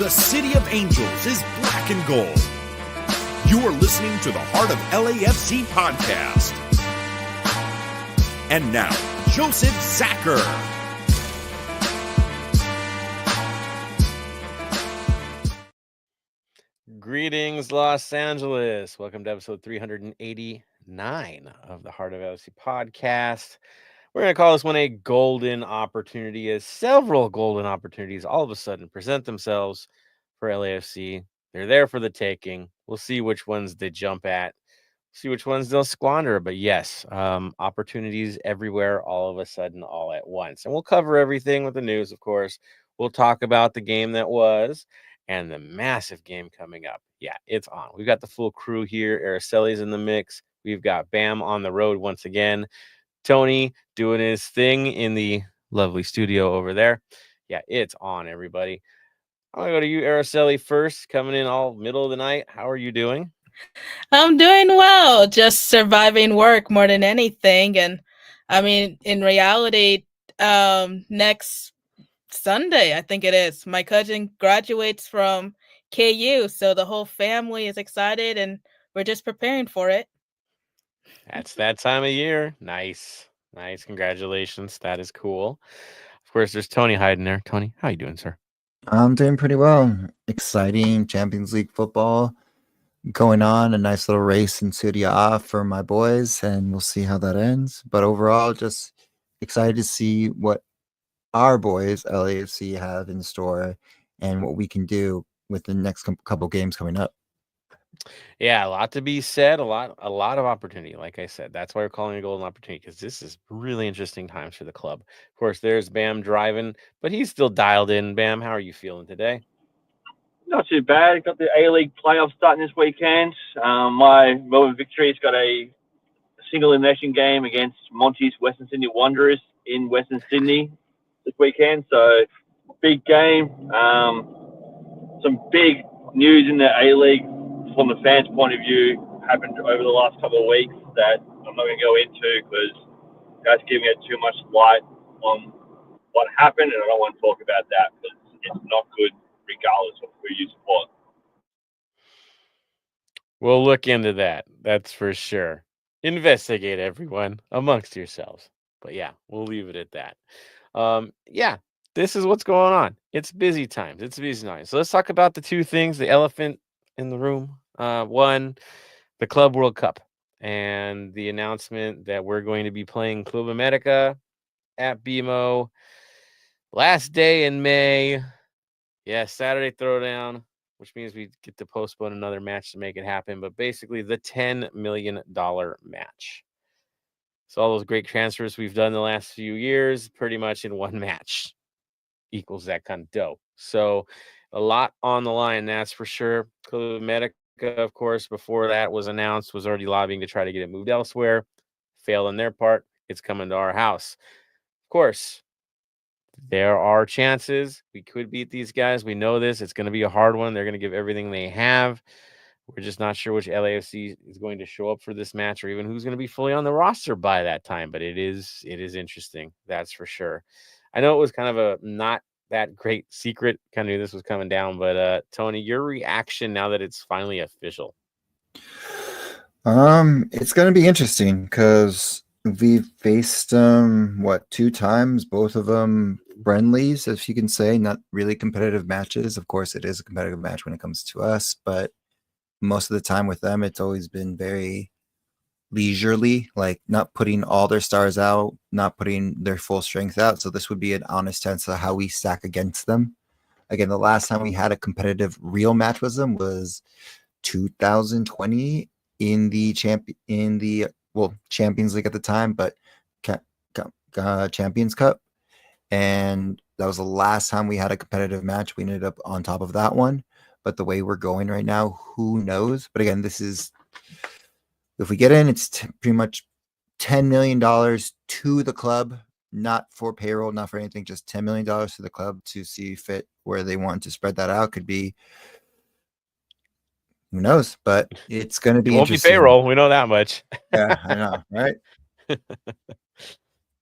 the City of Angels is black and gold. You are listening to the Heart of LAFC podcast. And now, Joseph Zacher. Greetings, Los Angeles. Welcome to episode 389 of the Heart of LAFC podcast. We're going to call this one a golden opportunity, as several golden opportunities all of a sudden present themselves for LAFC. They're there for the taking. We'll see which ones they jump at, see which ones they'll squander. But yes, opportunities everywhere all of a sudden, all at once. And we'll cover everything with the news, of course. We'll talk about the game that was and the massive game coming up. Yeah, it's on. We've got the full crew here. Araceli's in the mix. We've got Bam on the road once again. Tony doing his thing in the lovely studio over there. Yeah, it's on, everybody. I'm going to go to you, Araceli, first, coming in all middle of the night. How are you doing? I'm doing well, just surviving work more than anything. And I mean, in reality, next Sunday, I think it is, my cousin graduates from KU. So the whole family is excited and we're just preparing for it. That's that time of year. Nice. Congratulations. That is cool. Of course, there's Tony hiding there. Tony, how you doing, sir? I'm doing pretty well. Exciting Champions League football going on. A nice little race in Serie A for my boys, and we'll see how that ends. But overall, just excited to see what our boys, LAFC, have in store and what we can do with the next couple games coming up. Yeah, a lot to be said, a lot of opportunity. Like I said, that's why we're calling it a golden opportunity, because this is really interesting times for the club. Of course, there's Bam driving, but he's still dialed in. Bam, how are you feeling today? Not too bad. Got the A-League playoffs starting this weekend. My Melbourne Victory's got a single elimination game against Monty's Western Sydney Wanderers in Western Sydney this weekend. So, big game. Some big news in the A-League from the fans' point of view happened over the last couple of weeks that I'm not going to go into because that's giving it too much light on what happened, and I don't want to talk about that because it's not good regardless of who you support. We'll look into that. That's for sure. Investigate, everyone, amongst yourselves. But yeah, we'll leave it at that. Yeah, this is what's going on. It's busy times. So let's talk about the two things, the elephant in the room. One, the Club World Cup and the announcement that we're going to be playing Club America at BMO last day in May. Yeah, Saturday throwdown, which means we get to postpone another match to make it happen. But basically, the $10 million match. So all those great transfers we've done the last few years, pretty much in one match, equals that kind of dough. So a lot on the line, that's for sure. Club America, of course, before that was announced, was already lobbying to try to get it moved elsewhere. Failed on their part. It's coming to our house. Of course, there are chances we could beat these guys. We know this. It's going to be a hard one. They're going to give everything they have. We're just not sure which LAFC is going to show up for this match or even who's going to be fully on the roster by that time. But it is interesting. That's for sure. I know it was kind of a not that great secret. Kind of knew this was coming down. But Tony, your reaction now that it's finally official? It's going to be interesting because we've faced two times, both of them friendlies, if you can say, not really competitive matches. Of course, it is a competitive match when it comes to us, but most of the time with them, it's always been very leisurely, like not putting all their stars out, not putting their full strength out. So this would be an honest test of how we stack against them. Again, the last time we had a competitive real match with them was 2020 in the Champions League at the time, but Champions Cup. And that was the last time we had a competitive match. We ended up on top of that one. But the way we're going right now, who knows? But again, this is, if we get in, it's pretty much $10 million to the club, not for payroll, not for anything, just $10 million to the club to see fit where they want to spread that out. Could be, who knows? But it's going to be interesting. It won't be payroll. We know that much. Yeah, I know, right? It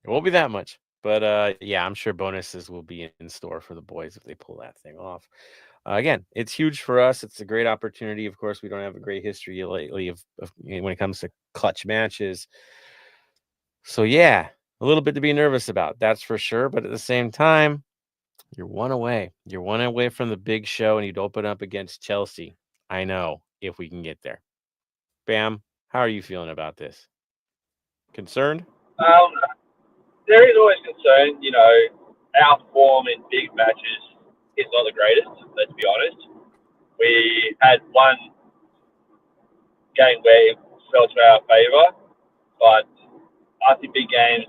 won't be that much. But yeah, I'm sure bonuses will be in store for the boys if they pull that thing off. Again, it's huge for us. It's a great opportunity. Of course, we don't have a great history lately of when it comes to clutch matches. So yeah, a little bit to be nervous about, that's for sure. But at the same time, you're one away. You're one away from the big show, and you'd open up against Chelsea. I know, if we can get there. Bam, how are you feeling about this? Concerned? There is always concern. Our form in big matches is not the greatest. Let's be honest. We had one game where it fell to our favour, but I think big games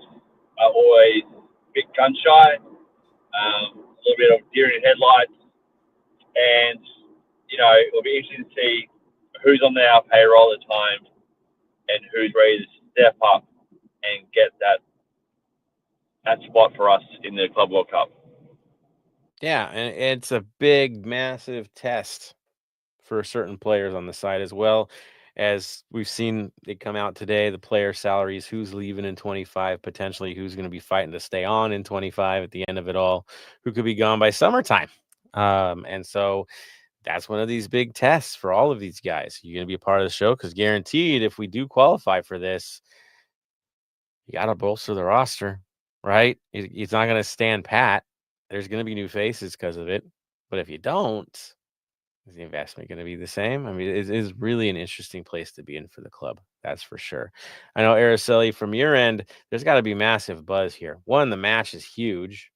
are always a bit gun shy, a little bit of deer in headlights, and it'll be interesting to see who's on our payroll at the time and who's ready to step up and get that spot for us in the Club World Cup. Yeah, and it's a big, massive test for certain players on the side, as well as we've seen it come out today, the player salaries, who's leaving in 25, potentially who's going to be fighting to stay on in 25 at the end of it all, who could be gone by summertime. And so that's one of these big tests for all of these guys. You're going to be a part of the show, because guaranteed, if we do qualify for this, you got to bolster the roster, right? It's not going to stand pat. There's going to be new faces because of it. But if you don't, is the investment going to be the same? I mean, it is really an interesting place to be in for the club. That's for sure. I know, Araceli, from your end, there's got to be massive buzz here. One, the match is huge,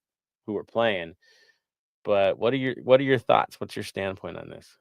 who we're playing. But what are your thoughts? What's your standpoint on this?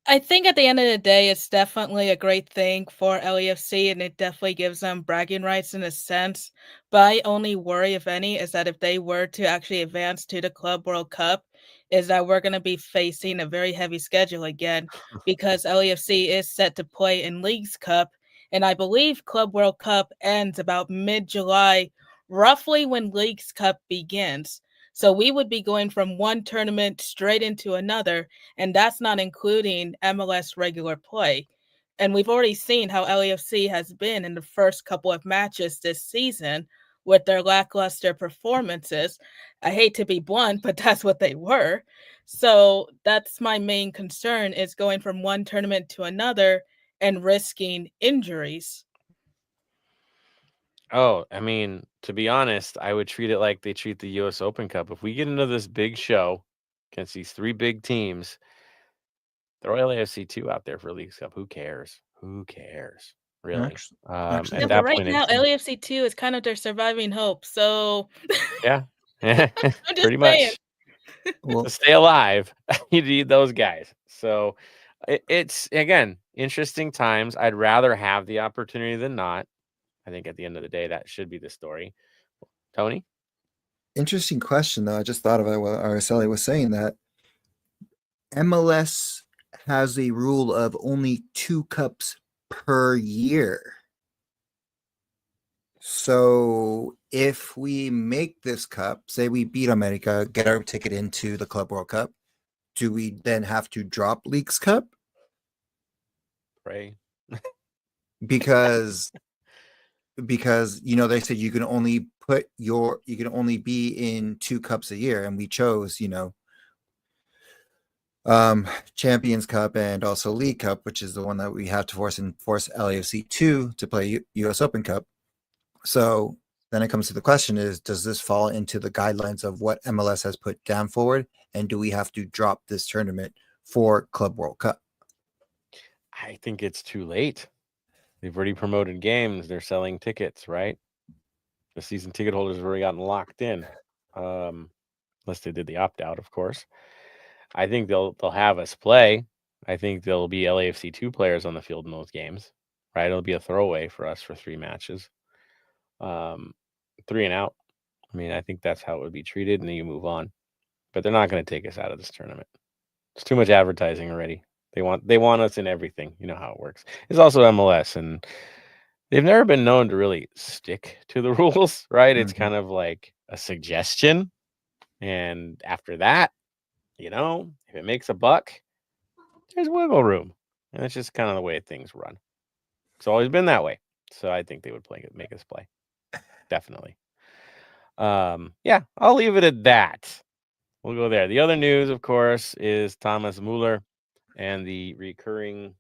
I think at the end of the day, it's definitely a great thing for LAFC, and it definitely gives them bragging rights in a sense. But I only worry, if any, is that if they were to actually advance to the Club World Cup, is that we're going to be facing a very heavy schedule again, because LAFC is set to play in Leagues Cup, and I believe Club World Cup ends about mid-July, roughly when Leagues Cup begins. So we would be going from one tournament straight into another, and that's not including MLS regular play. And we've already seen how LAFC has been in the first couple of matches this season with their lackluster performances. I hate to be blunt, but that's what they were. So that's my main concern, is going from one tournament to another and risking injuries. Oh, I mean, to be honest, I would treat it like they treat the US Open Cup. If we get into this big show against these three big teams, throw LAFC 2 out there for Leagues Cup. Who cares? Who cares? Really? Actually, At Yeah, but that right point, now, it's LAFC 2 is kind of their surviving hope. So yeah, I'm just pretty saying. much. To well, stay alive, you need those guys. So it's, again, interesting times. I'd rather have the opportunity than not. I think at the end of the day, that should be the story. Tony? interesting question though. I just thought of it while Araceli was saying that MLS has a rule of only 2 cups per year. So if we make this cup, say we beat America, get our ticket into the Club World Cup, do we then have to drop Leagues Cup? Pray. Because they said you can only be in 2 cups a year, and we chose Champions Cup and also League Cup, which is the one that we have to force LAFC 2 to play US Open Cup. So then it comes to the question is, does this fall into the guidelines of what MLS has put down forward? And do we have to drop this tournament for Club World Cup? I think it's too late. They've already promoted games. They're selling tickets, right? The season ticket holders have already gotten locked in. Unless they did the opt-out, of course. I think they'll have us play. I think there'll be LAFC 2 players on the field in those games, right? It'll be a throwaway for us for 3 matches. 3 and out. I mean, I think that's how it would be treated, and then you move on. But they're not going to take us out of this tournament. It's too much advertising already. They want us in everything. You know how it works. It's also MLS, and they've never been known to really stick to the rules, right? It's kind of like a suggestion. And after that, if it makes a buck, there's wiggle room. And it's just kind of the way things run. It's always been that way. So I think they would make us play. Definitely. Yeah, I'll leave it at that. we'll go there. The other news, of course, is Thomas Muller and the recurring,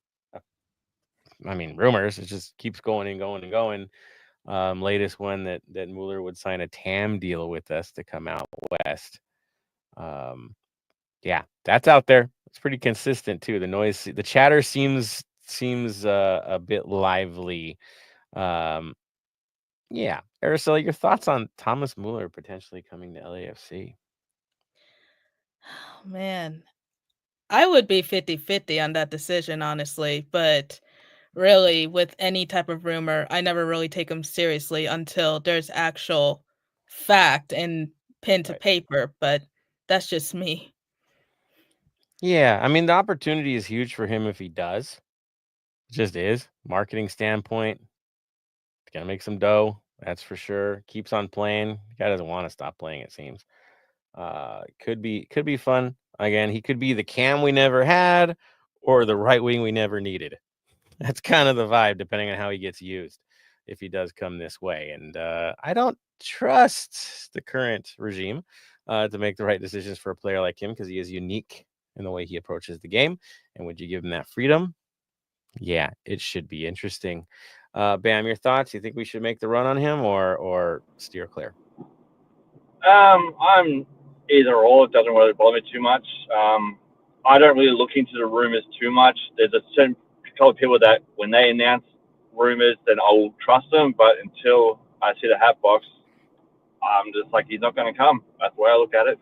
rumors. It just keeps going and going and going. Latest one that Muller would sign a TAM deal with us to come out west. Yeah, that's out there. It's pretty consistent too. The chatter seems a bit lively. Yeah, Araceli, your thoughts on Thomas Muller potentially coming to LAFC? Oh, man, I would be 50-50 on that decision, honestly. But really, with any type of rumor, I never really take them seriously until there's actual fact and pen to Right. paper. But that's just me. Yeah, I mean the opportunity is huge for him if he does. It just is. Marketing standpoint, he's gonna make some dough. That's for sure. Keeps on playing. The guy doesn't want to stop playing. It seems. Could be fun. Again, he could be the Cam we never had, or the right wing we never needed. That's kind of the vibe, depending on how he gets used. If he does come this way, and I don't trust the current regime to make the right decisions for a player like him because he is unique in the way he approaches the game. And would you give him that freedom? Yeah, it should be interesting. Bam, your thoughts? You think we should make the run on him or steer clear? I'm either or. It doesn't really bother me too much. I don't really look into the rumors too much. There's a certain couple of people that when they announce rumors, then I'll trust them. But until I see the hat box, I'm just like, he's not going to come. That's the way I look at it.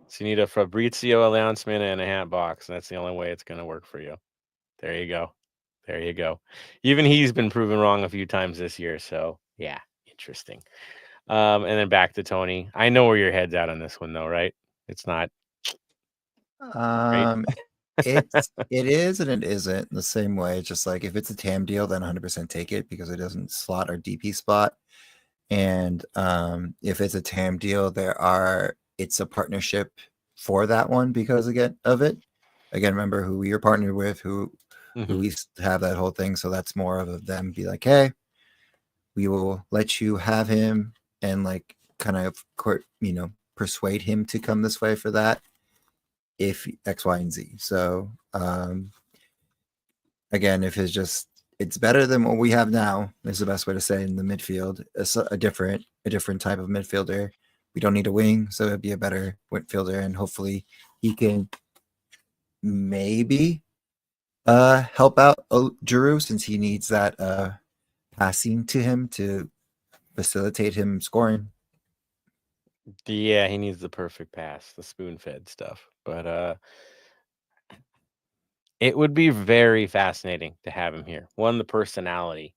So you need a Fabrizio announcement and a hat box. That's the only way it's going to work for you. There you go. There you go. Even he's been proven wrong a few times this year. So yeah, interesting. And then back to Tony. I know where your head's at on this one, though, right? It's not. It is and it isn't the same way. Just like if it's a TAM deal, then 100% take it because it doesn't slot our DP spot. And if it's a TAM deal, it's a partnership for that one because of it. Again, remember who we are partnered with, who we have that whole thing. So that's more of them be like, hey, we will let you have him and like kind of persuade him to come this way for that if X, Y, and Z. So again, if it's better than what we have now, is the best way to say in the midfield. It's a different type of midfielder. We don't need a wing, so it'd be a better midfielder, and hopefully he can maybe help out Giroud since he needs that passing to him to facilitate him scoring. Yeah, he needs the perfect pass, the spoon-fed stuff. But it would be very fascinating to have him here. One, the personality.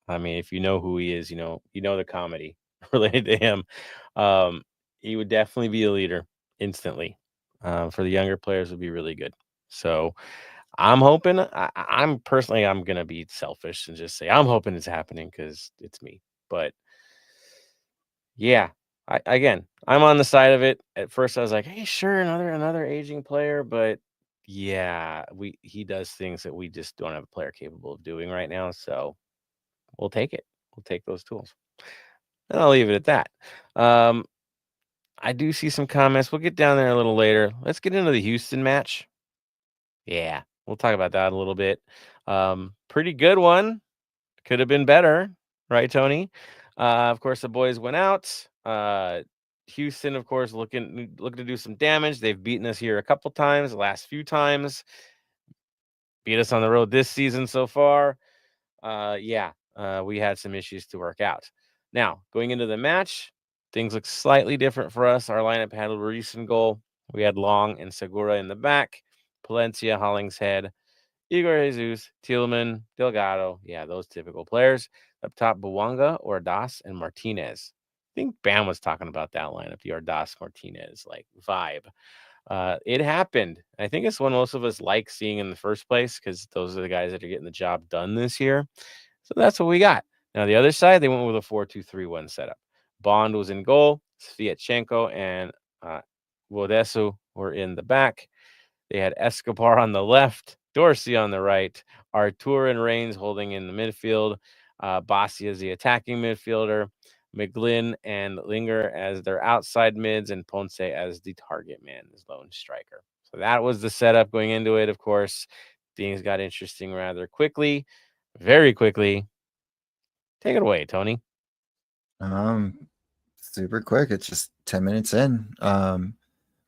I mean, if you know who he is, you know the comedy related to him. He would definitely be a leader instantly. For the younger players, would be really good. So I'm hoping. I'm gonna be selfish and just say I'm hoping it's happening because it's me. But yeah, I'm on the side of it. At first, I was like, "Hey, sure, another aging player," but yeah, he does things that we just don't have a player capable of doing right now. So we'll take it. We'll take those tools, and I'll leave it at that. I do see some comments. We'll get down there a little later. Let's get into the Houston match. Yeah, we'll talk about that a little bit. Pretty good one. Could have been better, right, Tony? Of course, the boys went out. Houston, of course, looking to do some damage. They've beaten us here a couple times, the last few times. Beat us on the road this season so far. We had some issues to work out. Now, going into the match, things look slightly different for us. Our lineup had Ruiz in goal. We had Long and Segura in the back. Palencia, Hollingshead, Igor Jesus, Tillman, Delgado. Yeah, those typical players. Up top, Bouanga, Ordaz, and Martinez. I think Bam was talking about that lineup, the Ordaz Martinez vibe. It happened. I think it's one most of us like seeing in the first place because those are the guys that are getting the job done this year. So that's what we got. Now, the other side, they went with a 4-2-3-1 setup. Bond was in goal. Sviatchenko and Wodesu were in the back. They had Escobar on the left, Dorsey on the right, Artur and Reigns holding in the midfield. Bassi is the attacking midfielder. McGlynn and Linger as their outside mids, and Ponce as the target man, as lone striker. So that was the setup going into it. Of course, things got interesting rather quickly, very quickly. Take it away, Tony. Super quick. It's just 10 minutes in.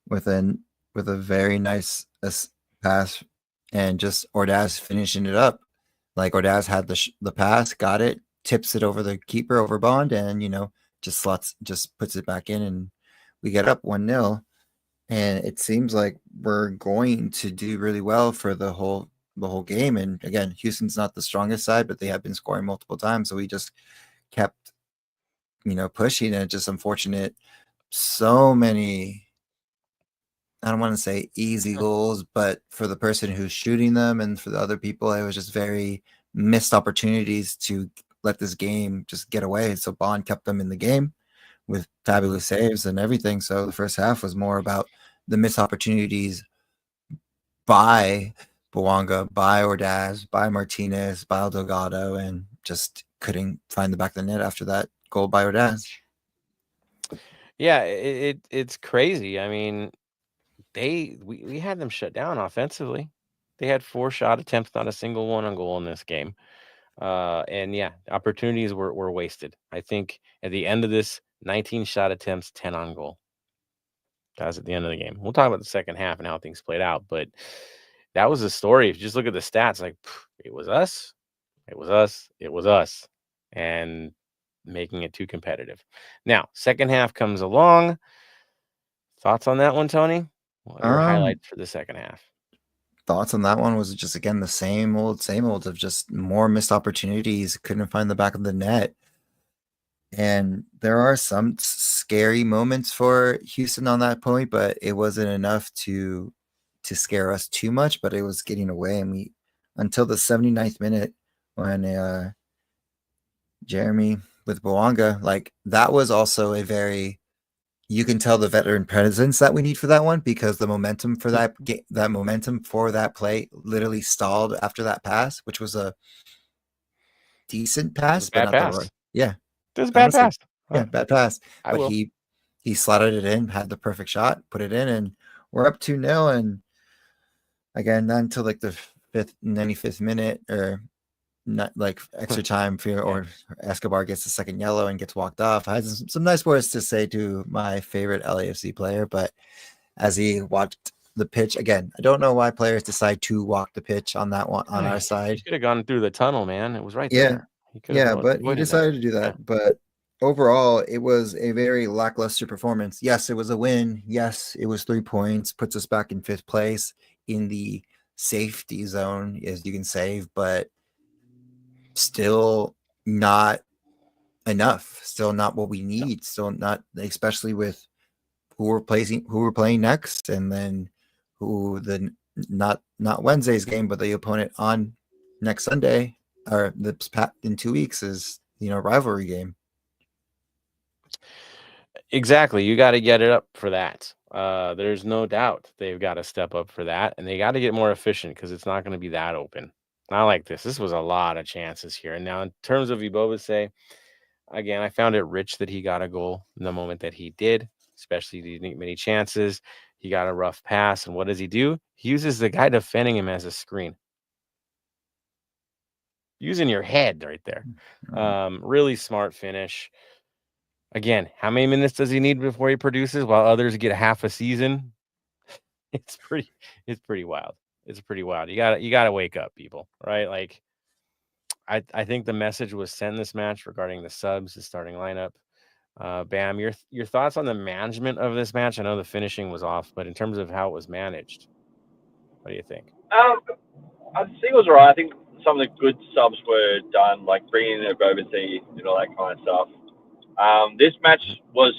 With a very nice pass, and just Ordaz finishing it up. Like Ordaz had the pass, got it, tips it over the keeper, over Bond, and just puts it back in, and we get up 1-0. And it seems like we're going to do really well for the whole game. And again, Houston's not the strongest side, but they have been scoring multiple times, so we just kept pushing. And it's just unfortunate. So many, I don't want to say easy goals, but for the person who's shooting them and for the other people, it was just very missed opportunities to let this game just get away. So Bond kept them in the game with fabulous saves and everything. So the first half was more about the missed opportunities by Bouanga, by Ordaz, by Martinez, by Delgado, and just couldn't find the back of the net after that goal by Ordaz. Yeah, it's crazy. I mean, we had them shut down offensively. They had 4 shot attempts, not a single one on goal in this game. And yeah, opportunities were wasted. I think at the end of this, 19 shot attempts, 10 on goal. That was at the end of the game. We'll talk about the second half and how things played out, but that was the story. If you just look at the stats, like it was us, it was us, it was us, and making it too competitive. Now, second half comes along. Thoughts on that one, Tony? What are your highlights for the second half? Thoughts on that one was just, again, the same old of just more missed opportunities. Couldn't find the back of the net. And there are some scary moments for Houston on that point, but it wasn't enough to scare us too much, but it was getting away. And we, until the 79th minute, when Jeremy with Bouanga, like that was also a very, you can tell the veteran presence that we need for that one, because the momentum for that momentum for that play literally stalled after that pass, which was a decent pass, but not the right. Yeah. It was a bad pass. Yeah, bad pass. But he slotted it in, had the perfect shot, put it in, and we're up 2-0. And again, not until like the 95th minute, or not like extra time or Escobar gets the second yellow and gets walked off. I had some nice words to say to my favorite LAFC player, but as he walked the pitch again, I don't know why players decide to walk the pitch on that one on our side. He could have gone through the tunnel, man. It was right there. But he decided to do that. Yeah. But overall, it was a very lackluster performance. Yes, it was a win. Yes, it was 3 points, puts us back in 5th place in the safety zone, as you can save, but still not enough. Still not what we need. Still not, especially with who we're playing next, and then not Wednesday's game, but the opponent on next Sunday, or in 2 weeks, is rivalry game. Exactly. You got to get it up for that. There's no doubt they've got to step up for that, and they got to get more efficient, because it's not going to be that open. Not like this. This was a lot of chances here. And now in terms of Ibobase, again, I found it rich that he got a goal in the moment that he did, especially he didn't get many chances. He got a rough pass, and what does he do? He uses the guy defending him as a screen. Using your head right there. Really smart finish. Again, how many minutes does he need before he produces while others get half a season? It's pretty wild. It's pretty wild. You gotta wake up, people, right? Like, I think the message was sent in this match regarding the subs, the starting lineup. Bam, your thoughts on the management of this match? I know the finishing was off, but in terms of how it was managed, what do you think? I think it was all right. I think some of the good subs were done, like bringing in a Bobassi and all that kind of stuff. This match was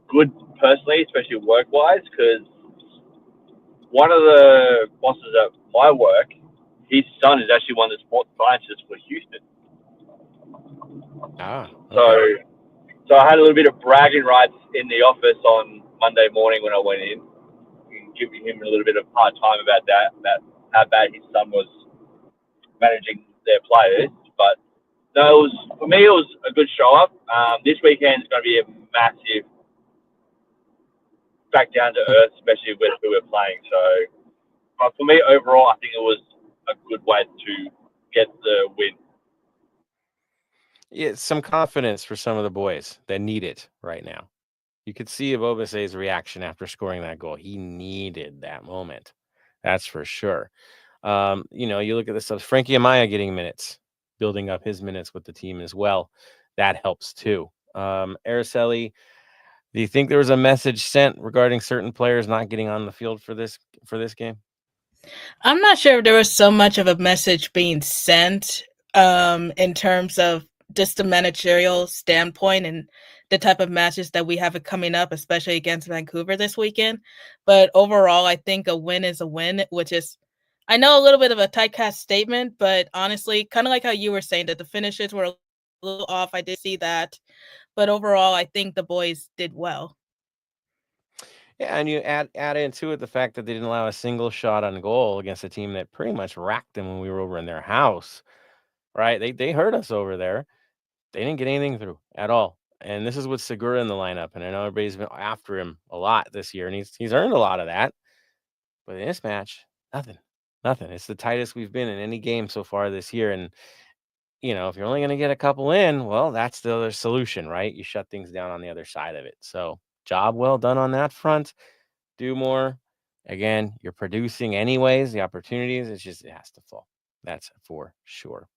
good personally, especially work-wise, because one of the bosses at my work, his son is actually one of the sports scientists for Houston. Okay. So I had a little bit of bragging rights in the office on Monday morning when I went in, giving him a little bit of hard time about that, about how bad his son was managing their players. But No, for me, it was a good show up. This weekend is going to be a massive back down to earth, especially with who we're playing. So, but for me, overall, I think it was a good way to get the win. Yeah, some confidence for some of the boys that need it right now. You could see Abobase's reaction after scoring that goal. He needed that moment. That's for sure. You look at the subs. Frankie Amaya getting minutes, building up his minutes with the team as well. That helps too. Araceli, do you think there was a message sent regarding certain players not getting on the field for this game? I'm not sure if there was so much of a message being sent in terms of just the managerial standpoint and the type of matches that we have coming up, especially against Vancouver this weekend. But overall, I think a win is a win, which is, I know, a little bit of a typecast statement, but honestly, kind of like how you were saying that the finishes were a little off. I did see that. But overall, I think the boys did well. Yeah, and you add into it the fact that they didn't allow a single shot on goal against a team that pretty much racked them when we were over in their house, right? They hurt us over there. They didn't get anything through at all. And this is with Segura in the lineup, and I know everybody's been after him a lot this year, and he's earned a lot of that. But in this match, nothing. It's the tightest we've been in any game so far this year. And if you're only going to get a couple in, well, that's the other solution, right? You shut things down on the other side of it. So job well done on that front. Do more. Again, you're producing anyways, the opportunities. It has to fall. That's for sure.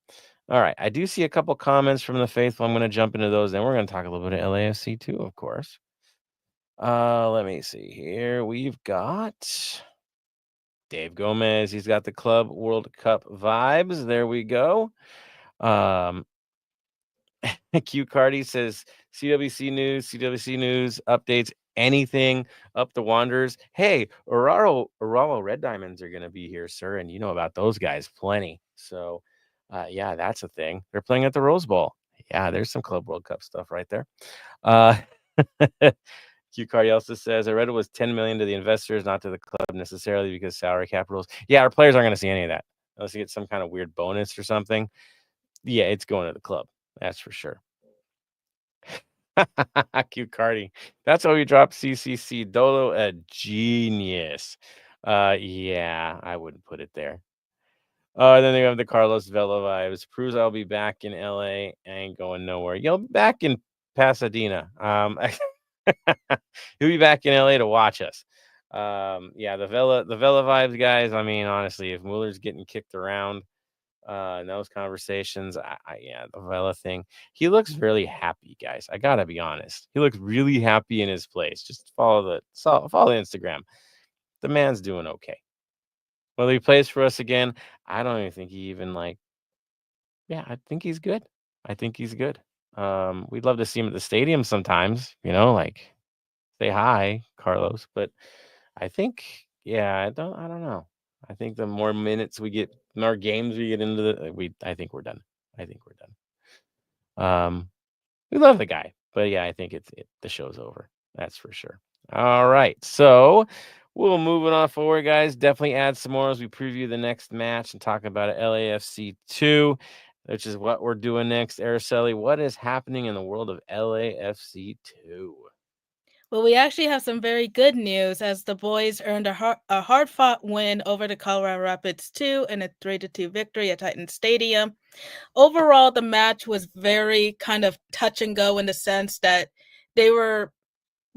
All right. I do see a couple comments from the faithful. I'm going to jump into those. Then we're going to talk a little bit of LAFC too, of course. Let me see here. We've got Dave Gomez. He's got the Club World Cup vibes. There we go. Q Cardi says CWC News updates anything up the Wanderers. Hey, Uraro Red Diamonds are going to be here, sir, and you know about those guys plenty. So, yeah, that's a thing. They're playing at the Rose Bowl. Yeah, there's some Club World Cup stuff right there. Q Cardi also says, I read it was $10 million to the investors, not to the club necessarily because salary cap rules. Yeah, our players aren't going to see any of that unless you get some kind of weird bonus or something. Yeah, it's going to the club. That's for sure. Q Cardi. That's how we dropped CCC. Dolo, a genius. Yeah, I wouldn't put it there. Then they have the Carlos Vela vibes. Proves I'll be back in LA. I ain't going nowhere. You'll be back in Pasadena. He'll be back in LA to watch us. Yeah, the Vela vibes, guys. I mean, honestly, if Mueller's getting kicked around in those conversations, yeah, the Vela thing, he looks really happy, guys. I gotta be honest. He looks really happy in his place. Just follow the Instagram. The man's doing okay. Whether he plays for us again, I don't even think he even yeah, I think he's good. We'd love to see him at the stadium sometimes, say hi, Carlos. But I think, yeah, I don't know. I think the more minutes we get, more games we get into I think we're done. We love the guy, but yeah, I think the show's over. That's for sure. All right, so we'll move it on forward, guys. Definitely add some more as we preview the next match and talk about LAFC 2, which is what we're doing next. Araceli, what is happening in the world of LAFC 2? Well, we actually have some very good news as the boys earned a hard-fought win over the Colorado Rapids 2 in a 3-2 victory at Titan Stadium. Overall, the match was very kind of touch and go in the sense that they were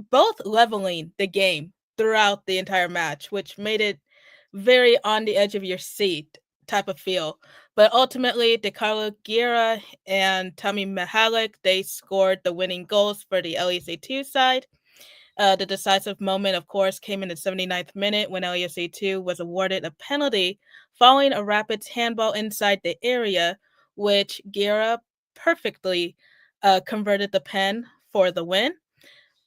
both leveling the game throughout the entire match, which made it very on the edge of your seat type of feel. But ultimately, DeCarlo Guerra and Tommy Mihalik, they scored the winning goals for the LAC2 side. The decisive moment, of course, came in the 79th minute when LAFC2 was awarded a penalty following a Rapids handball inside the area, which Guerra perfectly converted the pen for the win.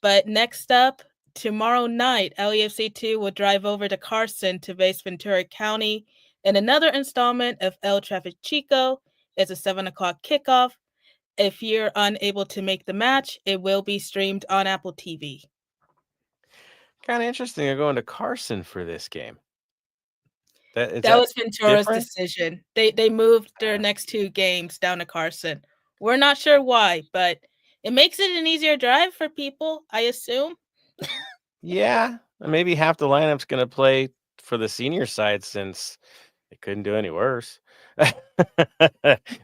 But next up, tomorrow night, LAFC2 will drive over to Carson to face Ventura County in another installment of El Trafichico. It's a 7 o'clock kickoff. If you're unable to make the match, it will be streamed on Apple TV. Kind of interesting. They're going to Carson for this game. That was Ventura's decision. They moved their next two games down to Carson. We're not sure why, but it makes it an easier drive for people, I assume. Yeah, maybe half the lineup's going to play for the senior side since they couldn't do any worse.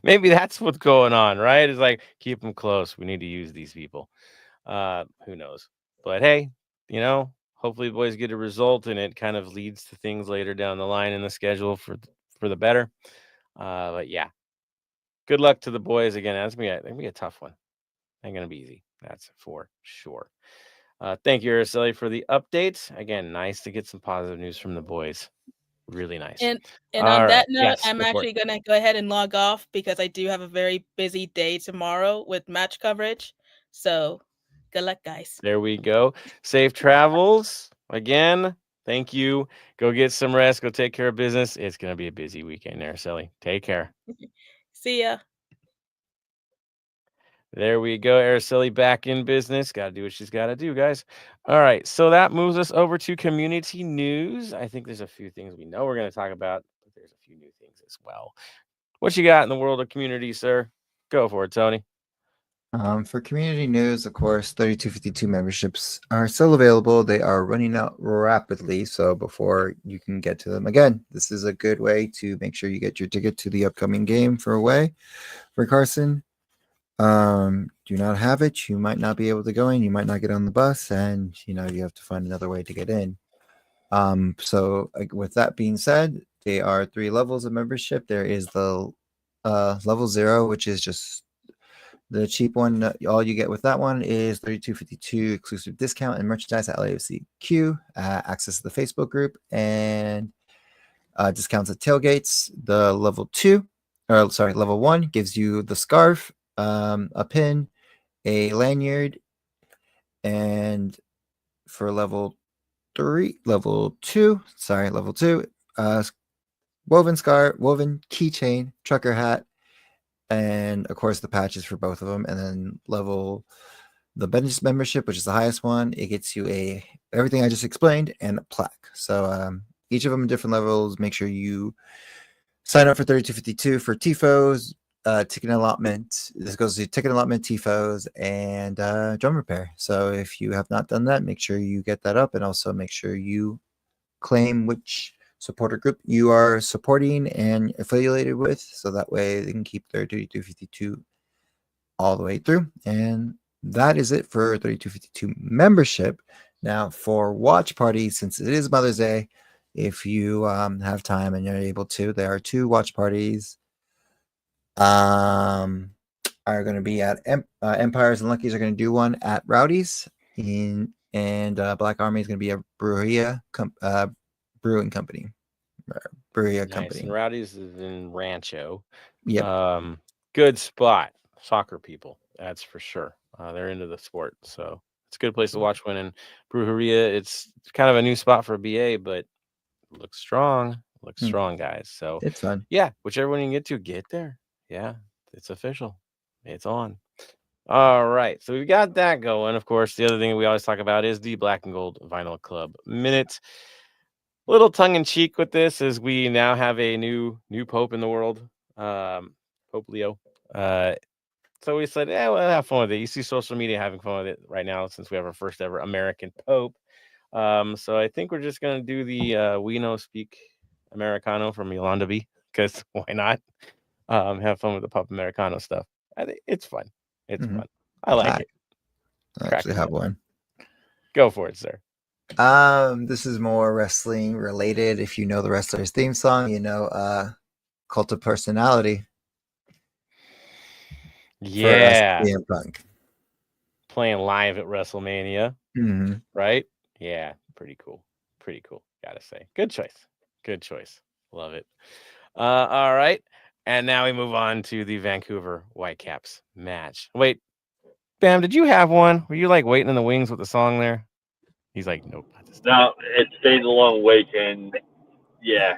Maybe that's what's going on, right? It's like, keep them close. We need to use these people. Who knows? But hey, hopefully the boys get a result, and it kind of leads to things later down the line in the schedule for the better. But yeah, good luck to the boys again. That's gonna be a tough one. Ain't gonna be easy. That's for sure. Thank you, Araceli, for the update. Again, nice to get some positive news from the boys. Really nice. And All on right. that note, Yes, I'm go for it. actually gonna go ahead and log off because I do have a very busy day tomorrow with match coverage. So good luck, guys. There we go. Safe travels again. Thank you. Go get some rest. Go take care of business. It's gonna be a busy weekend, Araceli. Take care. See ya. There we go. Araceli back in business. Got to do what she's got to do, guys. All right. So that moves us over to community news. I think there's a few things we know we're going to talk about, but there's a few new things as well. What you got in the world of community, sir? Go for it, Tony. For community news, of course, 3252 memberships are still available. They are running out rapidly, so before you can get to them again, this is a good way to make sure you get your ticket to the upcoming game for away for Carson. Do not have it, you might not be able to go in, you might not get on the bus, and you have to find another way to get in. So with that being said, there are 3 levels of membership. There is the level 0, which is just the cheap one. All you get with that one is 3252 exclusive discount and merchandise at LAFCQ, access to the Facebook group, and discounts at tailgates. The level 1 gives you the scarf, a pin, a lanyard, and for level 2, woven keychain, trucker hat, and of course the patches for both of them. And then the Bench membership, which is the highest one, it gets you everything I just explained and a plaque. So each of them different levels. Make sure you sign up for 3252 for TIFOs, ticket allotment. This goes to ticket allotment, TIFOs, and drum repair. So if you have not done that, make sure you get that up, and also make sure you claim which supporter group you are supporting and affiliated with, so that way they can keep their 3252 all the way through. And that is it for 3252 membership. Now for watch parties, since it is Mother's Day, if you have time and you're able to, there are 2 watch parties are going to be at Empires and Luckies are going to do one at Rowdy's and Black Army is going to be a brewing company. Nice. And Rowdy's is in Rancho. Yep. Good spot. Soccer people, that's for sure. They're into the sport, so it's a good place to watch one. And Brujeria, it's kind of a new spot for BA, but looks strong. Strong, guys. So it's fun. Yeah, whichever one you can get there. Yeah, it's official. It's on. All right, so we've got that going. Of course, the other thing we always talk about is the Black and Gold Vinyl Club Minute. A little tongue-in-cheek with this, as we now have a new pope in the world, Pope Leo. So we said, we'll have fun with it. You see social media having fun with it right now since we have our first ever American pope. So I think we're just going to do the We Know Speak Americano from Yolanda B, because why not? Have fun with the Pop Americano stuff. I think it's fun. It's fun. I like it. I actually have one. Go for it, sir. This is more wrestling related. If you know the wrestler's theme song, Cult of Personality. Yeah. For CM Punk. Playing live at WrestleMania. Mm-hmm. Right? Yeah. Pretty cool. Gotta say. Good choice. Love it. All right. And now we move on to the Vancouver Whitecaps match. Wait, Bam, did you have one? Were you like waiting in the wings with the song there? He's like, nope. No, it's been a long week, and yeah.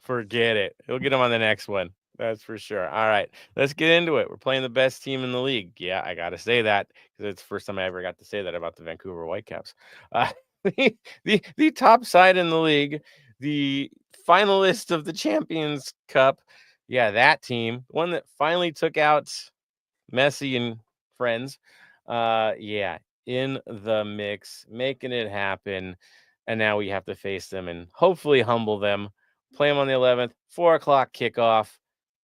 Forget it. He'll get him on the next one. That's for sure. All right, let's get into it. We're playing the best team in the league. Yeah, I got to say that because it's the first time I ever got to say that about the Vancouver Whitecaps. The top side in the league, the finalist of the Champions Cup, Yeah, that team, one that finally took out Messi and friends. Yeah, in the mix, making it happen. And now we have to face them and hopefully humble them. Play them on the 11th, 4 o'clock kickoff,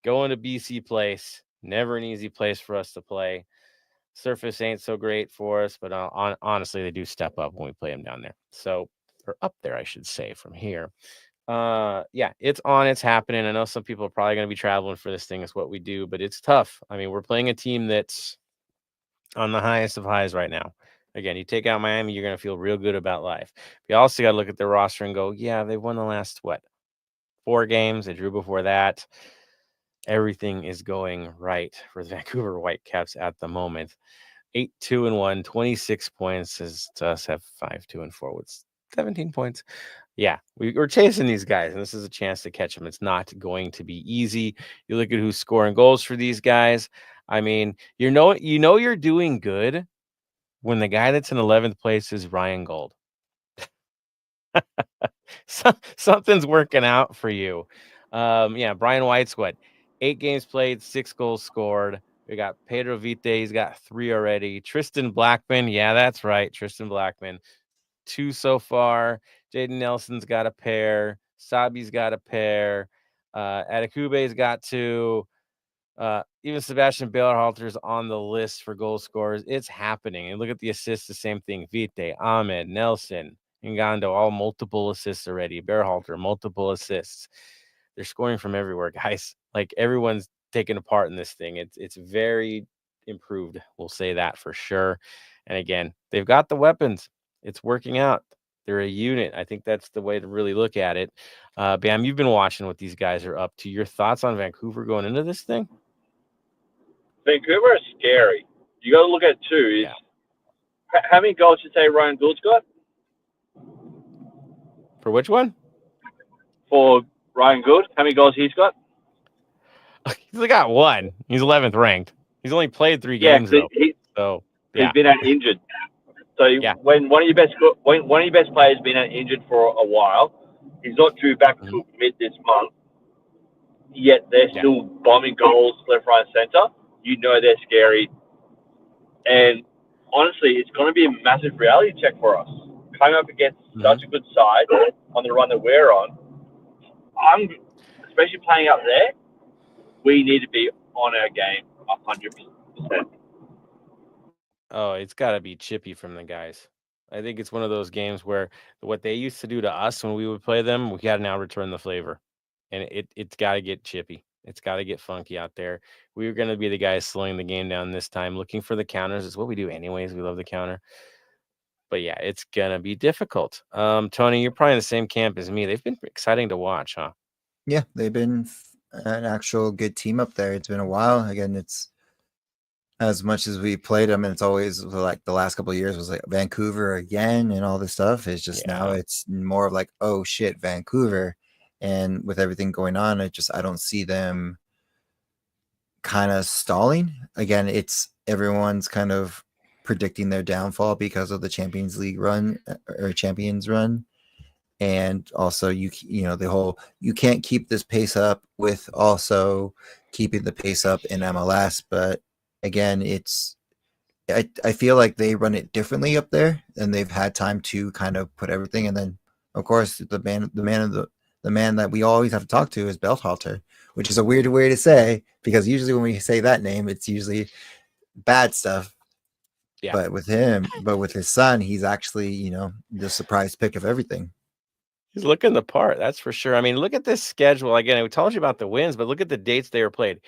going to BC Place. Never an easy place for us to play. Surface ain't so great for us, but honestly, they do step up when we play them down there. So, or up there, I should say, from here. Yeah, it's on, it's happening. I know some people are probably going to be traveling for this thing. It's what we do, but it's tough. I mean, we're playing a team that's on the highest of highs right now. Again, you take out Miami, you're going to feel real good about life. You also got to look at their roster and go, yeah, they won the last 4 games. They drew before that. Everything is going right for the Vancouver Whitecaps at the moment. 8-2-1, 26 points. As to us have 5-2-4 with 17 points. Yeah, we're chasing these guys, and this is a chance to catch them. It's not going to be easy. You look at who's scoring goals for these guys. I mean, you know you're doing good when the guy that's in 11th place is Ryan Gold. Something's working out for you. Yeah, Brian White's 8 games played, 6 goals scored. We got Pedro Vite. He's got 3 already. Tristan Blackman. Yeah, that's right. Tristan Blackman. 2 so far. Jaden Nelson's got a pair. Sabi's got a pair. Adekube's got 2. Even Sebastian Berhalter's on the list for goal scorers. It's happening. And look at the assists, the same thing. Vite, Ahmed, Nelson, Ngando, all multiple assists already. Berhalter, multiple assists. They're scoring from everywhere, guys. Like, everyone's taking a part in this thing. It's very improved. We'll say that for sure. And again, they've got the weapons. It's working out. They're a unit. I think that's the way to really look at it. Bam, you've been watching what these guys are up to. Your thoughts on Vancouver going into this thing? Vancouver is scary. You got to look at it too. How many goals did you say Ryan Gould's got? For which one? For Ryan Gould, how many goals he's got? He's only got 1. He's 11th ranked. He's only played 3 games though. So yeah, he's been out injured. So when one of your best players been out injured for a while, he's not due back until mid this month. Yet they're still bombing goals left, right, and center. You know they're scary. And honestly, it's going to be a massive reality check for us. Coming up against such a good side on the run that we're on, especially playing up there, we need to be on our game 100%. Oh, it's got to be chippy from the guys. I think it's one of those games where what they used to do to us when we would play them, we got to now return the flavor. And it's got to get chippy. It's got to get funky out there. We're going to be the guys slowing the game down this time, looking for the counters. It's what we do anyways. We love the counter. But yeah, it's going to be difficult. Tony, you're probably in the same camp as me. They've been exciting to watch, huh? Yeah, they've been an actual good team up there. It's been a while. Again, it's as much as we played them, and it's always like the last couple of years was like Vancouver again and all this stuff. It's just now it's more of like, oh shit, Vancouver. And with everything going on, I don't see them kind of stalling. Again, it's everyone's kind of predicting their downfall because of the Champions League run or Champions run. And also you can't keep this pace up with also keeping the pace up in MLS. But again, I feel like they run it differently up there, and they've had time to kind of put everything. And then of course the man that we always have to talk to is Berhalter, which is a weird way to say, because usually when we say that name, it's usually bad stuff. Yeah. But with his son, he's actually, the surprise pick of everything. He's looking the part, that's for sure. I mean, look at this schedule. Again, we told you about the wins, but look at the dates they were played.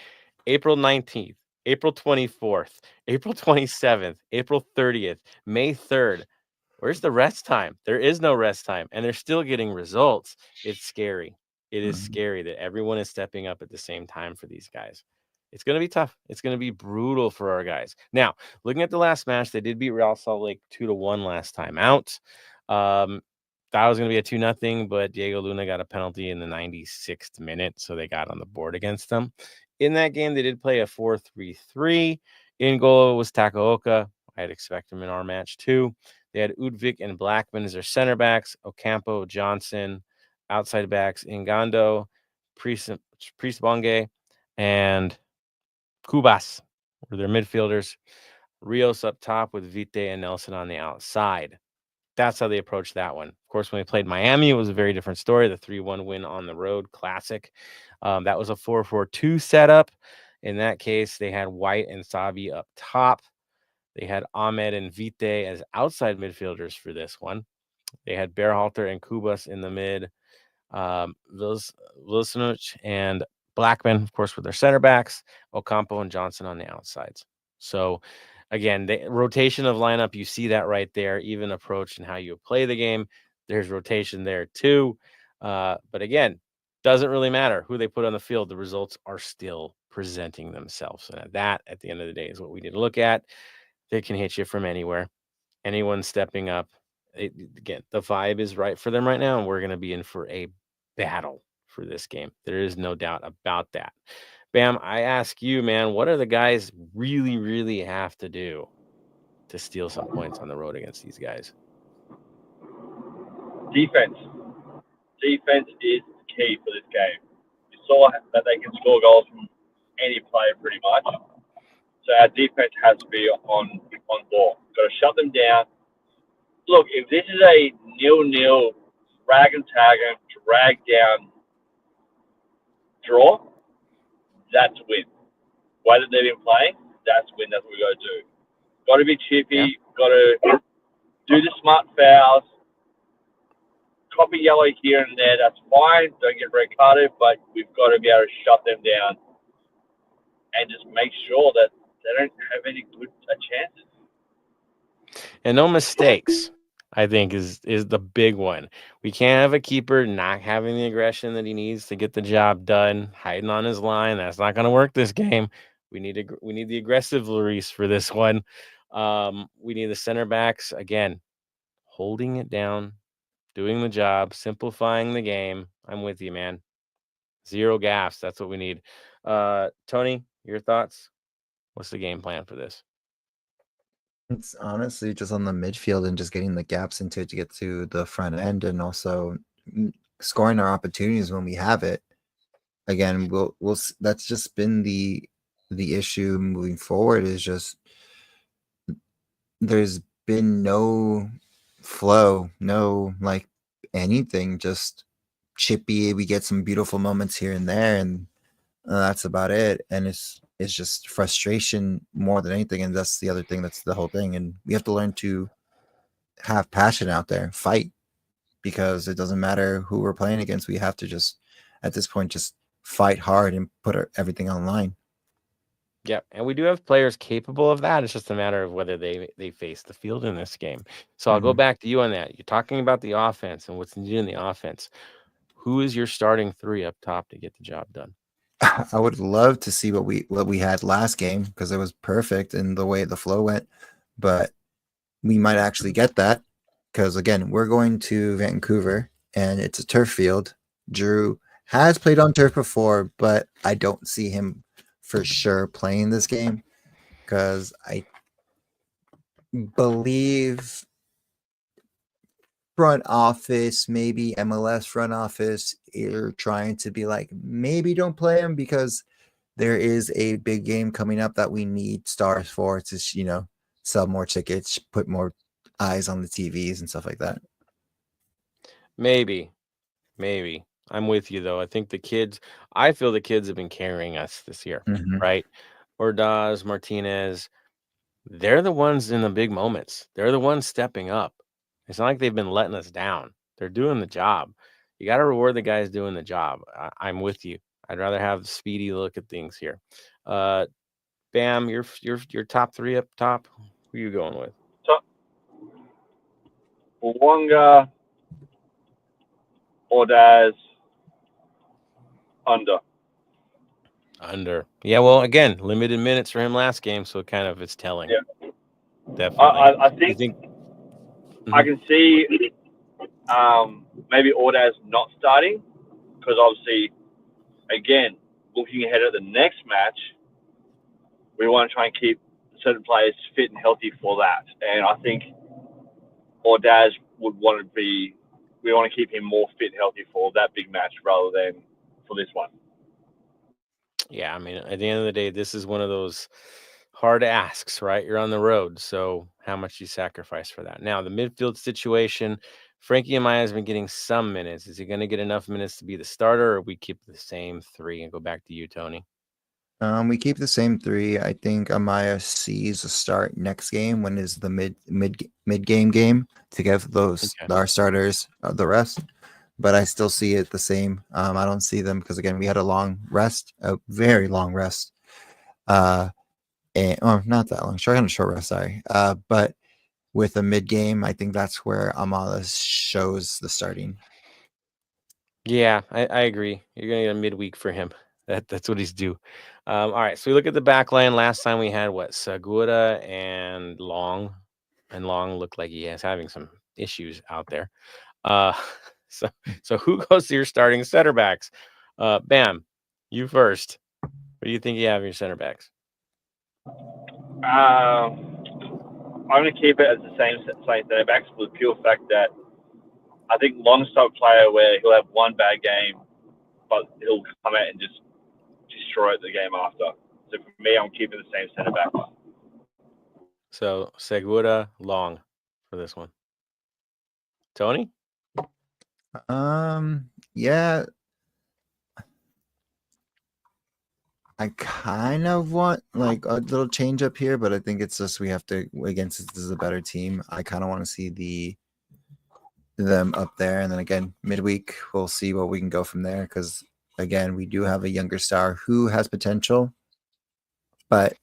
April 19th, April 24th, April 27th, April 30th, May 3rd. Where's the rest time? There is no rest time, and they're still getting results. It's scary. It is scary that everyone is stepping up at the same time for these guys. It's going to be tough. It's going to be brutal for our guys. Now, looking at the last match, they did beat Real Salt Lake 2-1 last time out. Thought it was going to be a 2-0, but Diego Luna got a penalty in the 96th minute, so they got on the board against them. In that game, they did play a 4-3-3. In goal was Takaoka. I'd expect him in our match too. They had Udvik and Blackman as their center backs, Ocampo, Johnson, outside backs, Ngando, Priest Bonge, and Cubas were their midfielders. Rios up top with Vite and Nelson on the outside. That's how they approached that one. Of course, when we played Miami, it was a very different story. The 3-1 win on the road, classic. That was a 4-4-2 setup. In that case, they had White and Savi up top. They had Ahmed and Vite as outside midfielders for this one. They had Berhalter and Kubas in the mid. Vilsanovic and Blackman, of course, with their center backs. Ocampo and Johnson on the outsides. So, again, the rotation of lineup, you see that right there. Even approach and how you play the game, there's rotation there too. But again, doesn't really matter who they put on the field. The results are still presenting themselves. And that, at the end of the day, is what we need to look at. They can hit you from anywhere. Anyone stepping up. Again, the vibe is right for them right now, and we're going to be in for a battle for this game. There is no doubt about that. Bam, I ask you, man, what are the guys really, really have to do to steal some points on the road against these guys? Defense. Defense is key for this game. You saw that they can score goals from any player pretty much. So our defense has to be on ball. Got to shut them down. Look, if this is a 0-0 rag and tag and drag down draw, that's a win. Way that they've been playing, that's a win. That's what we got to do. Got to be chippy. Got to do the smart fouls. Copy yellow here and there. That's fine. Don't get red carded, but we've got to be able to shut them down and just make sure that they don't have any good chances. And no mistakes, I think, is the big one. We can't have a keeper not having the aggression that he needs to get the job done, hiding on his line. That's not going to work this game. We need the aggressive Lloris for this one. We need the center backs, again, holding it down, doing the job, simplifying the game. I'm with you, man. Zero gaffes. That's what we need. Tony, your thoughts? What's the game plan for this? It's honestly just on the midfield and just getting the gaps into it to get to the front end, and also scoring our opportunities when we have it. Again, we'll that's just been the issue moving forward, is just there's been no flow, no like anything, just chippy. We get some beautiful moments here and there, and that's about it. And it's just frustration more than anything, and that's the other thing. That's the whole thing. And we have to learn to have passion out there, fight, because it doesn't matter who we're playing against. We have to just, at this point, just fight hard and put everything online. Yeah, and we do have players capable of that. It's just a matter of whether they face the field in this game. So I'll go back to you on that. You're talking about the offense and what's needed in the offense. Who is your starting three up top to get the job done? I would love to see what we had last game, because it was perfect in the way the flow went. But we might actually get that, because again, we're going to Vancouver and it's a turf field. Drew has played on turf before, but I don't see him for sure playing this game, because I believe front office, maybe MLS front office, are trying to be like, maybe don't play him, because there is a big game coming up that we need stars for to, sell more tickets, put more eyes on the TVs and stuff like that. Maybe. I'm with you, though. I feel the kids have been carrying us this year, right? Ordaz, Martinez, they're the ones in the big moments. They're the ones stepping up. It's not like they've been letting us down. They're doing the job. You got to reward the guys doing the job. I'm with you. I'd rather have the speedy look at things here. Bam, your top three up top. Who are you going with? Wonga, Ordaz, under. Yeah, well, again, limited minutes for him last game, so it's telling. Yeah. Definitely. I think I can see maybe Ordaz not starting, because obviously, again, looking ahead at the next match, we want to try and keep certain players fit and healthy for that. And I think Ordaz we want to keep him more fit and healthy for that big match rather than for this one. Yeah, I mean, at the end of the day, this is one of those hard asks, right? You're on the road, so how much you sacrifice for that. Now, the midfield situation, Frankie Amaya has been getting some minutes. Is he going to get enough minutes to be the starter, or we keep the same 3 and go back to you, Tony? We keep the same 3. I think Amaya sees a start next game when is the mid game to give those our starters the rest. But I still see it the same. I don't see them because again we had a long rest, a very long rest. And not that long, short rest. Sorry. But with a mid game, I think that's where Amala shows the starting. Yeah, I agree. You're gonna get a midweek for him. That's what he's due. All right, so we look at the back line. Last time we had what, Segura and Long, and Long looked like he is having some issues out there. So who goes to your starting center backs? Bam, you first. What do you think you have in your center backs? I'm going to keep it as the same center backs for the pure fact that I think Long's type of player where he'll have one bad game, but he'll come out and just destroy the game after. So for me, I'm keeping the same center backs. So Segura, Long for this one. Tony? Yeah. I kind of want like a little change up here, but I think it's just we have to against this is a better team. I kind of want to see them up there, and then again midweek we'll see what we can go from there because again we do have a younger star who has potential, but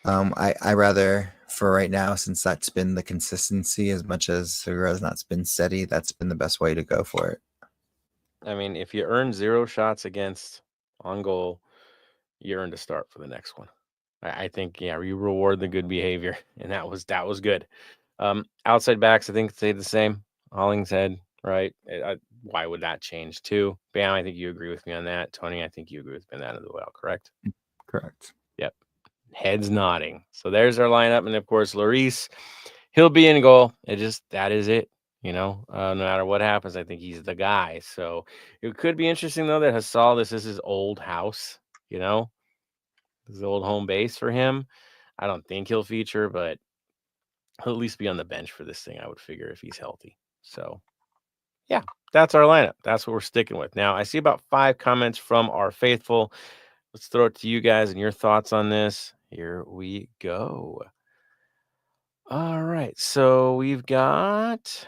I rather for right now, since that's been the consistency as much as Segura has not been steady, that's been the best way to go for it. I mean, if you earn 0 shots against on goal, you earned a start for the next one. I think, yeah, you reward the good behavior, and that was good. Outside backs, I think stayed the same. Hollingshead, right? Why would that change too? Bam, I think you agree with me on that. Tony, I think you agree with me on that as well, correct? Correct. Yep. Heads nodding. So there's our lineup, and of course, Lloris, he'll be in goal. That is it. No matter what happens, I think he's the guy. So it could be interesting though that Hassal, this is his old house. This is the old home base for him. I don't think he'll feature, but he'll at least be on the bench for this thing, I would figure, if he's healthy. So, yeah, that's our lineup. That's what we're sticking with. Now, I see about 5 comments from our faithful. Let's throw it to you guys and your thoughts on this. Here we go. All right, so we've got...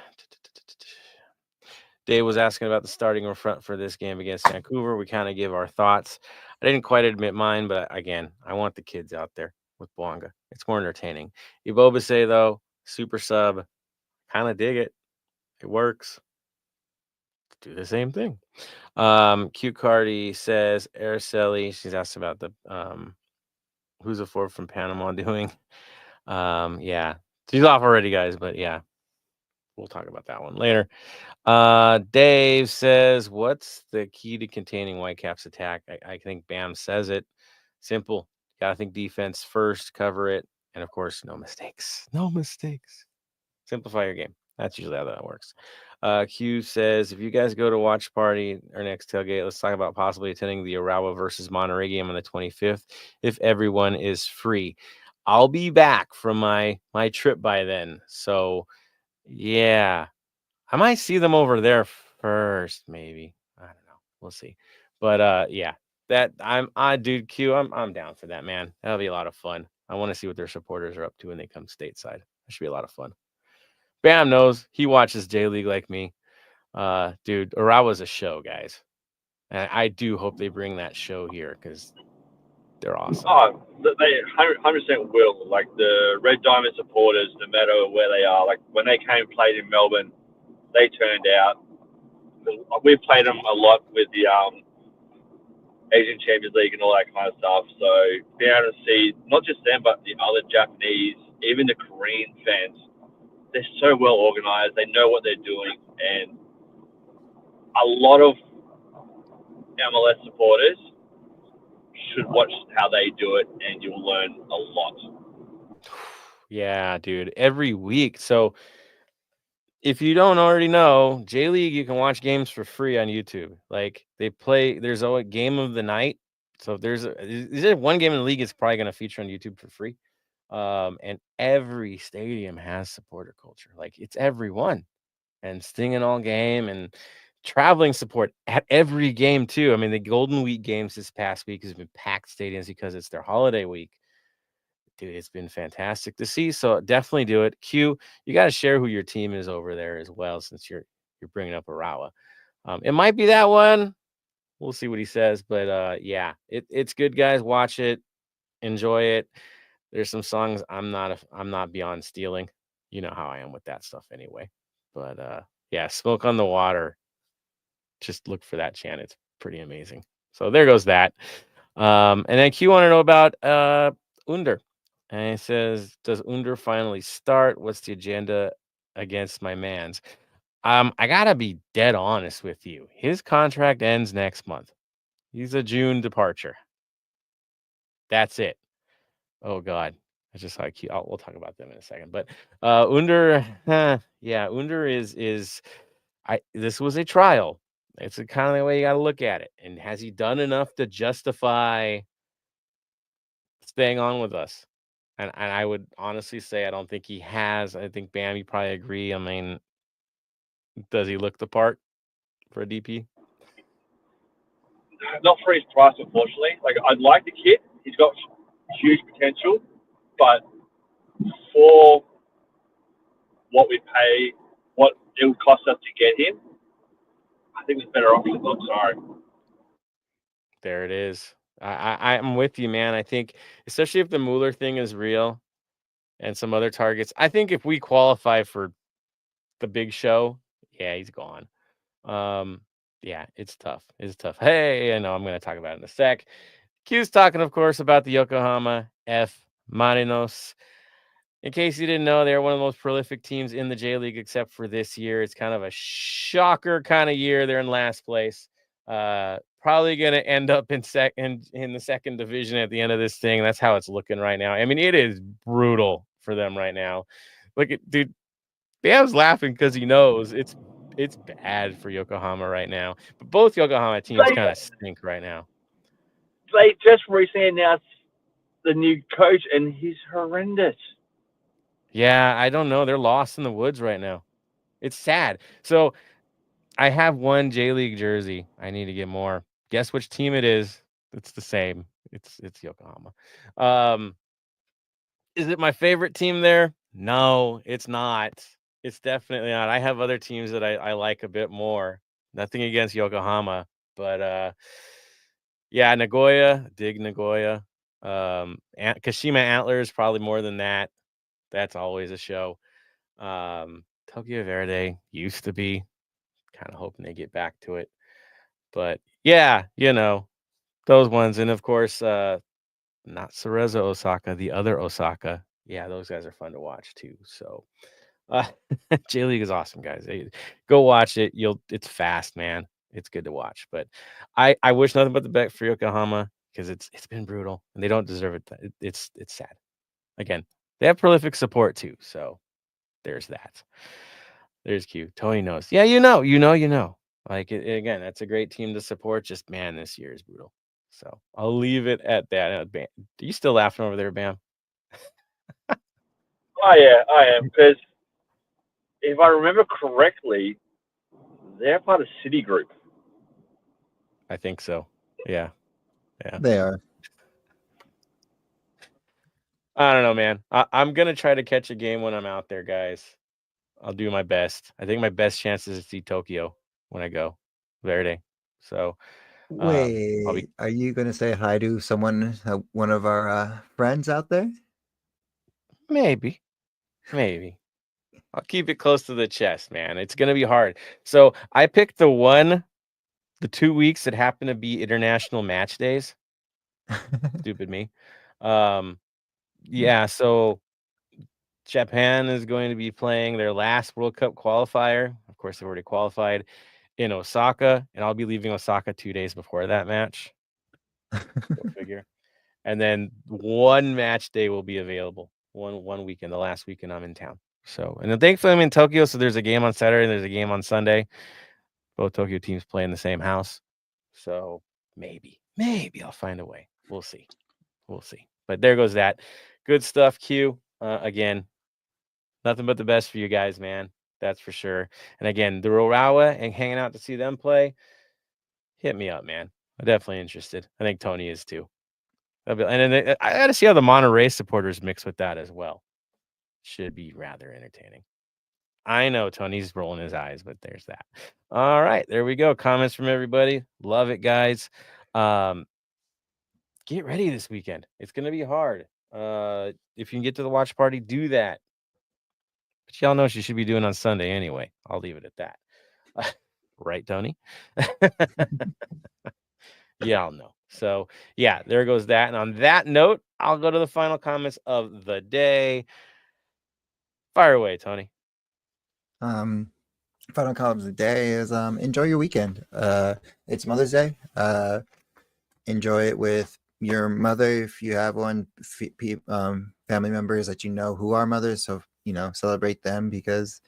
Dave was asking about the starting front for this game against Vancouver. We kind of give our thoughts. I didn't quite admit mine, but again, I want the kids out there with Bwanga. It's more entertaining. Ibobase, though, super sub. Kind of dig it. It works. Do the same thing. Q Cardi says, Araceli, she's asked about the who's a forward from Panama doing. Yeah. She's off already, guys, but yeah. We'll talk about that one later. Dave says, what's the key to containing Whitecaps attack? I think Bam says it. Simple. Gotta think defense first, cover it, and of course, no mistakes. No mistakes. Simplify your game. That's usually how that works. Q says, if you guys go to watch party or next tailgate, let's talk about possibly attending the Arawa versus Monterey game on the 25th if everyone is free. I'll be back from my trip by then. So yeah, I might see them over there first, maybe. I don't know. We'll see. But yeah, dude, Q, I'm down for that, man. That'll be a lot of fun. I want to see what their supporters are up to when they come stateside. That should be a lot of fun. Bam knows he watches J League like me. Dude, Arawa's a show, guys. And I do hope they bring that show here because they're awesome. Oh, they 100% will. Like the Red Diamond supporters, no matter where they are, like when they came and played in Melbourne, they turned out. We've played them a lot with the Asian Champions League and all that kind of stuff. So being able to see not just them, but the other Japanese, even the Korean fans, they're so well organized. They know what they're doing, and a lot of MLS supporters should watch how they do it, and you'll learn a lot. Yeah, dude, every week. So if you don't already know, J League, you can watch games for free on YouTube. Like they play, there's a game of the night So if there's one game in the league, it's probably going to feature on YouTube for free. And every stadium has supporter culture. Like it's everyone, and stinging all game and traveling support at every game too. I mean, the Golden Week games this past week has been packed stadiums because it's their holiday week. Dude, it's been fantastic to see. So definitely do it. Q, you got to share who your team is over there as well, since you're bringing up Arawa. It might be that one. We'll see what he says, but yeah, it's good, guys. Watch it, enjoy it. There's some songs I'm not beyond stealing. You know how I am with that stuff anyway. But yeah, Smoke on the Water. Just look for that chant. It's pretty amazing. So there goes that. And then Q want to know about Under. And he says, does Under finally start? What's the agenda against my mans? I gotta be dead honest with you. His contract ends next month. He's a June departure. That's it. Oh God. I just saw Q. We'll talk about them in a second. But Under, yeah, Under is this was a trial. It's the kind of the way you got to look at it. And has he done enough to justify staying on with us? And I would honestly say I don't think he has. I think Bam, you probably agree. I mean, does he look the part for a DP? Not for his price, unfortunately. Like, I'd like the kid. He's got huge potential, but for what we pay, what it would cost us to get him, I think it's better option. I'm sorry. There it is. I'm with you, man. I think, especially if the Mueller thing is real and some other targets, I think if we qualify for the big show, yeah, he's gone. Yeah, it's tough. It's tough. Hey, I know I'm going to talk about it in a sec. Q's talking, of course, about the Yokohama F Marinos. In case you didn't know, they're one of the most prolific teams in the J League, except for this year. It's kind of a shocker kind of year. They're in last place. Probably going to end up in the second division at the end of this thing. That's how it's looking right now. I mean, it is brutal for them right now. Look at, dude, Bam's laughing because he knows it's bad for Yokohama right now. But both Yokohama teams kind of stink right now. They just recently announced the new coach, and he's horrendous. Yeah, I don't know. They're lost in the woods right now. It's sad. So I have one J League jersey. I need to get more. Guess which team it is? It's the same. It's Yokohama. Is it my favorite team there? No, it's not. It's definitely not. I have other teams that I like a bit more. Nothing against Yokohama, but yeah, Nagoya, dig Nagoya. Kashima Antlers, probably more than that. That's always a show. Tokyo Verde used to be. Kind of hoping they get back to it. But yeah, those ones. And of course, not Cerezo Osaka, the other Osaka. Yeah, those guys are fun to watch too. So J League is awesome, guys. Go watch it. It's fast, man. It's good to watch. But I wish nothing but the best for Yokohama, because it's been brutal and they don't deserve it. It's sad. Again, they have prolific support too. So there's that. There's Q. Tony knows. Yeah, you know. Like, again, that's a great team to support. Just, man, this year is brutal. So I'll leave it at that. Bam. Are you still laughing over there, Bam? Oh, yeah, I am. Because if I remember correctly, they're part of Citigroup. I think so. Yeah. They are. I don't know, man. I'm going to try to catch a game when I'm out there, guys. I'll do my best. I think my best chance is to see Tokyo when I go. Verde. So Wait, are you going to say hi to someone, one of our friends out there? Maybe. I'll keep it close to the chest, man. It's going to be hard. So I picked the 2 weeks that happen to be international match days. Stupid me. Yeah, so Japan is going to be playing their last World Cup qualifier. Of course, they've already qualified in Osaka, and I'll be leaving Osaka 2 days before that match. Go figure. And then one match day will be available. One weekend, the last weekend I'm in town. So, and then thankfully I'm in Tokyo, so there's a game on Saturday and there's a game on Sunday. Both Tokyo teams play in the same house. So maybe maybe I'll find a way. We'll see. We'll see. But there goes that. Good stuff, Q. Again, nothing but the best for you guys, man. That's for sure. And again, the Rorawa and hanging out to see them play, hit me up, man. I'm definitely interested. I think Tony is too. And then I got to see how the Monterey supporters mix with that as well. Should be rather entertaining. I know Tony's rolling his eyes, but there's that. All right, there we go. Comments from everybody. Love it, guys. Get ready this weekend. It's going to be hard. If you can get to the watch party, do that. But y'all know what you should be doing on Sunday anyway. I'll leave it at that. Right, Tony? Y'all know. So, yeah, there goes that. And on that note, I'll go to the final comments of the day. Fire away, Tony. Final comment of the day is enjoy your weekend. It's Mother's Day. Enjoy it with your mother if you have one, family members that you know who are mothers. So, celebrate them because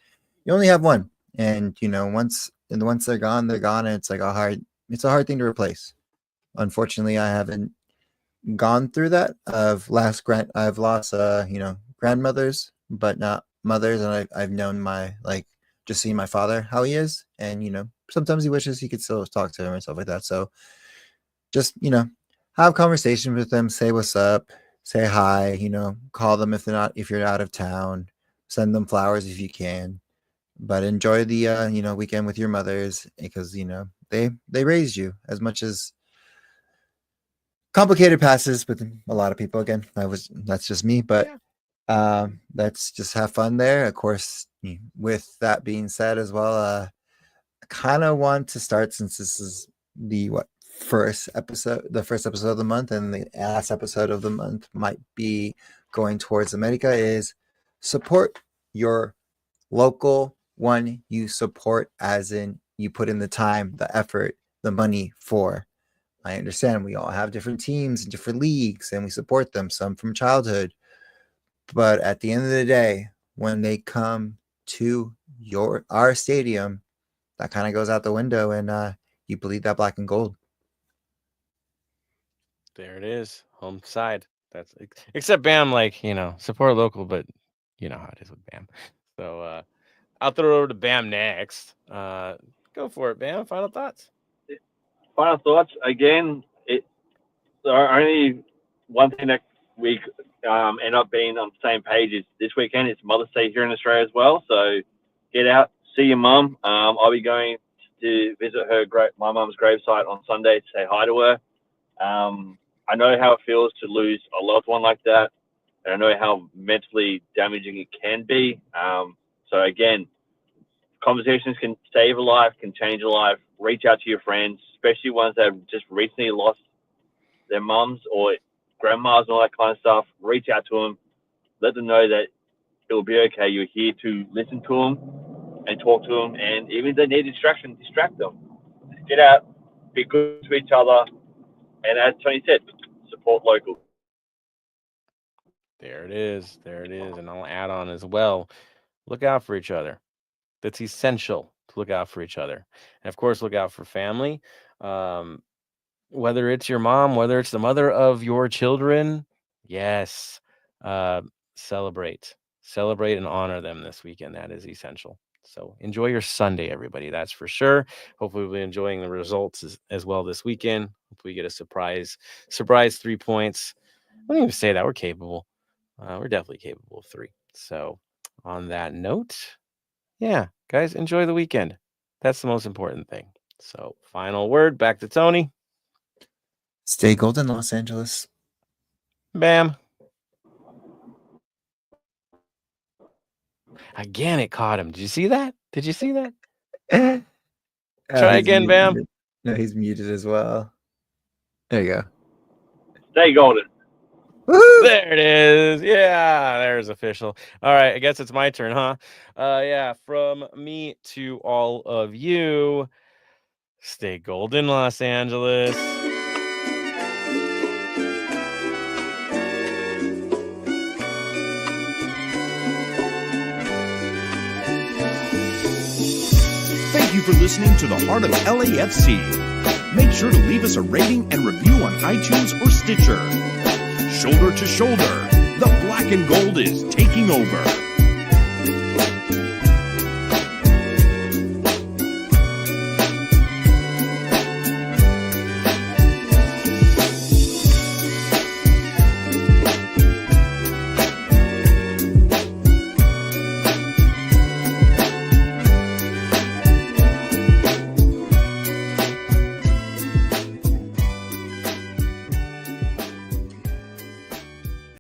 you only have one. And, once they're gone, and it's like it's a hard thing to replace. Unfortunately, I haven't gone through that. I've lost grandmothers, but not mothers. And I've known just seeing my father, how he is. And, sometimes he wishes he could still talk to him and stuff like that. So just, have conversations with them, say what's up, say hi, call them if you're out of town, send them flowers if you can. But enjoy the, weekend with your mothers because, they raised you as much as complicated passes with a lot of people. Again, that's just me, but let's just have fun there. Of course, with that being said as well, I kind of want to start, since this is the first episode of the month, and the last episode of the month might be going towards America, is support your local one you support, as in you put in the time, the effort, the money for. I understand we all have different teams and different leagues and we support them, some from childhood, but at the end of the day, when they come to our stadium, that kind of goes out the window, and you bleed that black and gold. There it is. Home side. That's except Bam, support local, but you know how it is with Bam. So I'll throw it over to Bam next. Go for it, Bam. Final thoughts. Final thoughts. Again, only one thing that we end up being on the same page is this weekend. It's Mother's Day here in Australia as well. So get out, see your mum. I'll be going to visit my mum's gravesite on Sunday to say hi to her. I know how it feels to lose a loved one like that, and I know how mentally damaging it can be. So again, conversations can save a life, can change a life. Reach out to your friends, especially ones that have just recently lost their mums or grandmas and all that kind of stuff. Reach out to them. Let them know that it will be okay. You're here to listen to them and talk to them. And even if they need distraction, distract them. Get out, be good to each other. And as Tony said, support local. There it is. There it is. And I'll add on as well. Look out for each other. That's essential to look out for each other. And of course, look out for family. Whether it's your mom, whether it's the mother of your children, yes, celebrate and honor them this weekend. That is essential. So enjoy your Sunday, everybody. That's for sure. Hopefully we'll be enjoying the results as well this weekend. Hopefully we get a surprise 3 points. I don't even say that. We're capable. We're definitely capable of 3. So on that note, yeah, guys, enjoy the weekend. That's the most important thing. So final word, back to Tony. Stay golden, Los Angeles. Bam. Again, it caught him. Did you see that? Try again, Bam. Muted. No, he's muted as well. There you go. Stay golden. Woo-hoo! There it is. Yeah, there's official. All right, I guess it's my turn, huh? Yeah, from me to all of you, stay golden, Los Angeles. Thank you for listening to the Heart of LAFC. Make sure to leave us a rating and review on iTunes or Stitcher. Shoulder to shoulder, the black and gold is taking over.